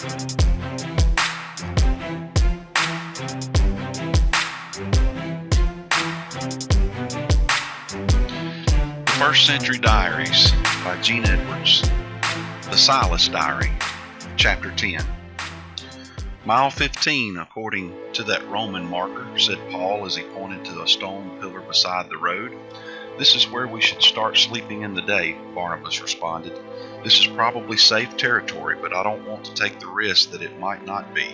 First Century Diaries by Gene Edwards. The Silas Diary, Chapter 10. Mile 15, according to that Roman marker, said Paul as he pointed to a stone pillar beside the road. This is where we should start sleeping in the day, Barnabas responded. This is probably safe territory, but I don't want to take the risk that it might not be.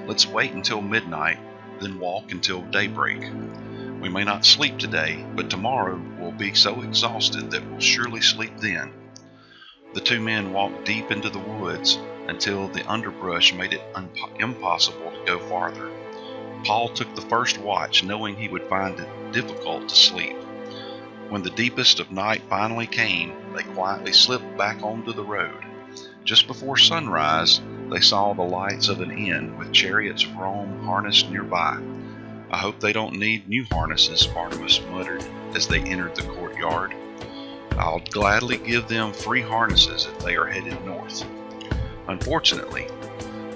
Let's wait until midnight, then walk until daybreak. We may not sleep today, but tomorrow we'll be so exhausted that we'll surely sleep then. The two men walked deep into the woods until the underbrush made it impossible to go farther. Paul took the first watch, knowing he would find it difficult to sleep. When the deepest of night finally came, they quietly slipped back onto the road. Just before sunrise, they saw the lights of an inn with chariots of Rome harnessed nearby. I hope they don't need new harnesses, Barnabas muttered as they entered the courtyard. I'll gladly give them free harnesses if they are headed north. Unfortunately,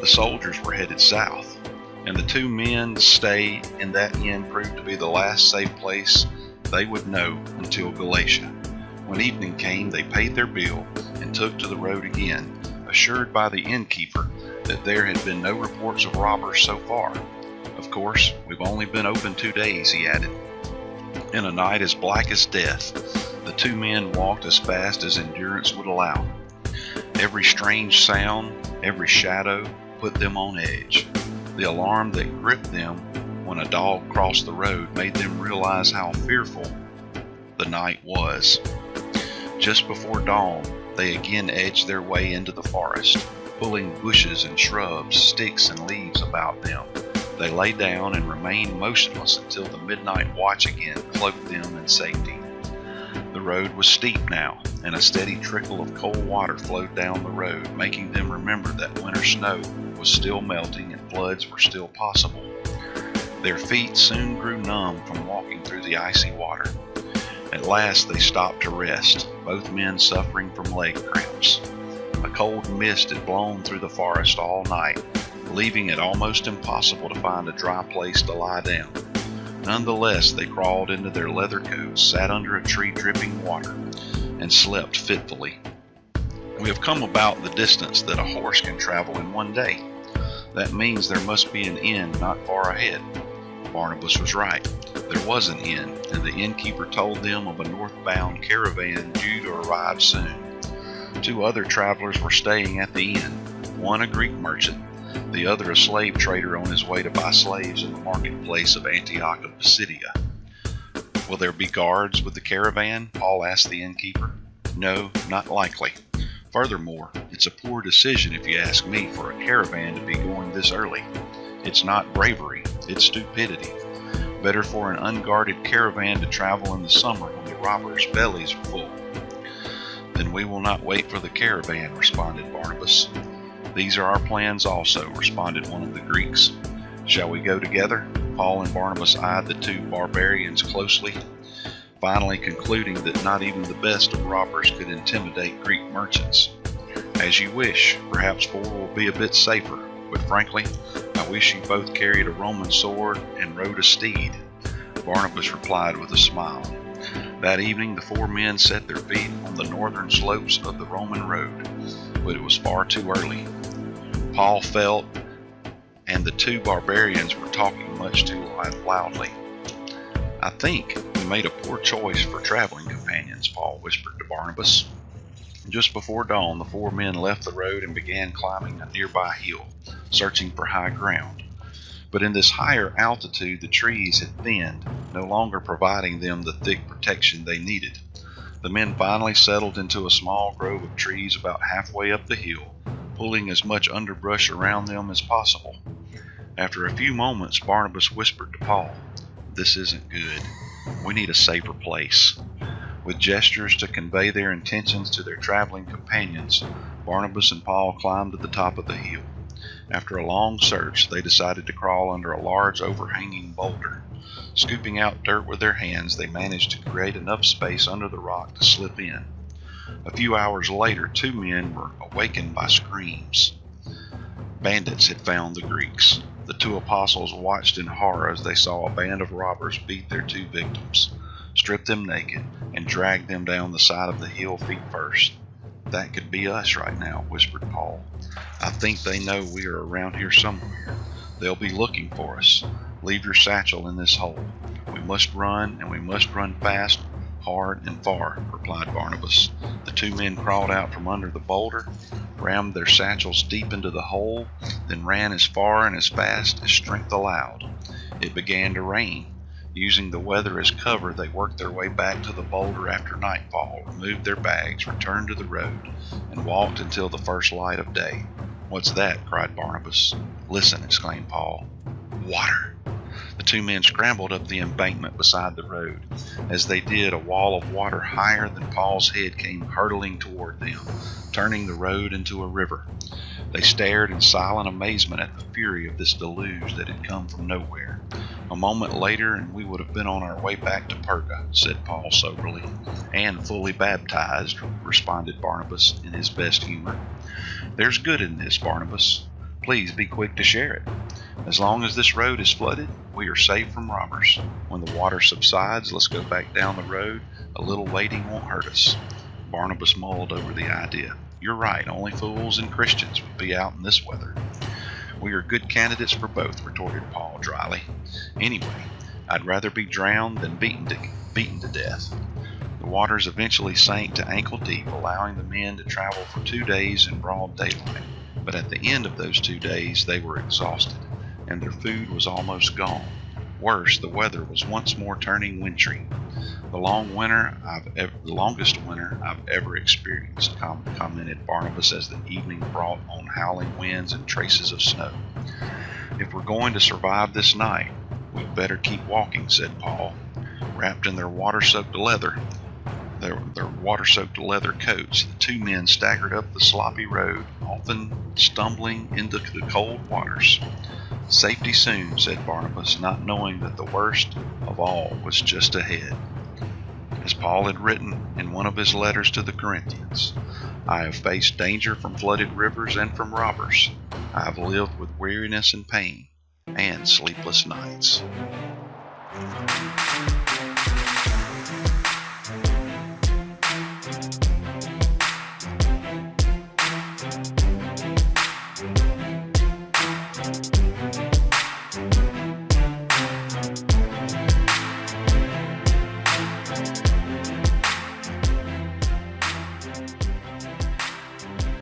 the soldiers were headed south, and the two men's stay in that inn proved to be the last safe place they would know until Galatia. When evening came, they paid their bill and took to the road again, assured by the innkeeper that there had been no reports of robbers so far. Of course, we've only been open 2 days, he added. In a night as black as death, the two men walked as fast as endurance would allow. Every strange sound, every shadow put them on edge. The alarm that gripped them when a dog crossed the road made them realize how fearful the night was. Just before dawn, they again edged their way into the forest, pulling bushes and shrubs, sticks and leaves about them. They lay down and remained motionless until the midnight watch again cloaked them in safety. The road was steep now, and a steady trickle of cold water flowed down the road, making them remember that winter snow was still melting and floods were still possible. Their feet soon grew numb from walking through the icy water. At last they stopped to rest, both men suffering from leg cramps. A cold mist had blown through the forest all night, leaving it almost impossible to find a dry place to lie down. Nonetheless, they crawled into their leather coats, sat under a tree dripping water, and slept fitfully. We have come about the distance that a horse can travel in 1 day. That means there must be an inn not far ahead. Barnabas was right. There was an inn, and the innkeeper told them of a northbound caravan due to arrive soon. 2 other travelers were staying at the inn, one a Greek merchant, the other a slave trader on his way to buy slaves in the marketplace of Antioch of Pisidia. Will there be guards with the caravan? Paul asked the innkeeper. No, not likely. Furthermore, it's a poor decision, if you ask me, for a caravan to be going this early. It's not bravery, it's stupidity. Better for an unguarded caravan to travel in the summer when the robbers' bellies are full. Then we will not wait for the caravan, responded Barnabas. These are our plans also, responded one of the Greeks. Shall we go together? Paul and Barnabas eyed the 2 barbarians closely, finally concluding that not even the best of robbers could intimidate Greek merchants. As you wish, perhaps 4 will be a bit safer, but frankly, I wish you both carried a Roman sword and rode a steed, Barnabas replied with a smile. That evening the 4 men set their feet on the northern slopes of the Roman road, but it was far too early. Paul felt, and the 2 barbarians were talking much too loudly. I think we made a poor choice for traveling companions, Paul whispered to Barnabas. Just before dawn, the 4 men left the road and began climbing a nearby hill, searching for high ground. But in this higher altitude, the trees had thinned, no longer providing them the thick protection they needed. The men finally settled into a small grove of trees about halfway up the hill, pulling as much underbrush around them as possible. After a few moments, Barnabas whispered to Paul, "This isn't good. We need a safer place." With gestures to convey their intentions to their traveling companions, Barnabas and Paul climbed to the top of the hill. After a long search, they decided to crawl under a large overhanging boulder. Scooping out dirt with their hands, they managed to create enough space under the rock to slip in. A few hours later, 2 men were awakened by screams. Bandits had found the Greeks. The two apostles watched in horror as they saw a band of robbers beat their two victims, strip them naked, and drag them down the side of the hill feet first. "That could be us right now," whispered Paul. "I think they know we are around here somewhere. They'll be looking for us. Leave your satchel in this hole. We must run, and we must run fast, hard, and far," replied Barnabas. The two men crawled out from under the boulder, rammed their satchels deep into the hole, then ran as far and as fast as strength allowed. It began to rain. Using the weather as cover, they worked their way back to the boulder after nightfall, removed their bags, returned to the road, and walked until the first light of day. "What's that?" cried Barnabas. "Listen," exclaimed Paul. "Water!" The two men scrambled up the embankment beside the road. As they did, a wall of water higher than Paul's head came hurtling toward them, turning the road into a river. They stared in silent amazement at the fury of this deluge that had come from nowhere. "A moment later and we would have been on our way back to Perga," said Paul soberly. "And fully baptized," responded Barnabas in his best humor. "There's good in this, Barnabas. Please be quick to share it. As long as this road is flooded, we are safe from robbers. When the water subsides, let's go back down the road. A little waiting won't hurt us." Barnabas mulled over the idea. "You're right, only fools and Christians would be out in this weather." "We are good candidates for both," retorted Paul dryly. "Anyway, I'd rather be drowned than beaten to death." The waters eventually sank to ankle deep, allowing the men to travel for 2 days in broad daylight. But at the end of those 2 days, they were exhausted, and their food was almost gone. Worse, the weather was once more turning wintry. The longest winter I've ever experienced," commented Barnabas as the evening brought on howling winds and traces of snow. "If we're going to survive this night, we'd better keep walking," said Paul. Wrapped in their water-soaked leather coats, the two men staggered up the sloppy road, often stumbling into the cold waters. "Safety soon," said Barnabas, not knowing that the worst of all was just ahead. As Paul had written in one of his letters to the Corinthians, "I have faced danger from flooded rivers and from robbers. I have lived with weariness and pain and sleepless nights."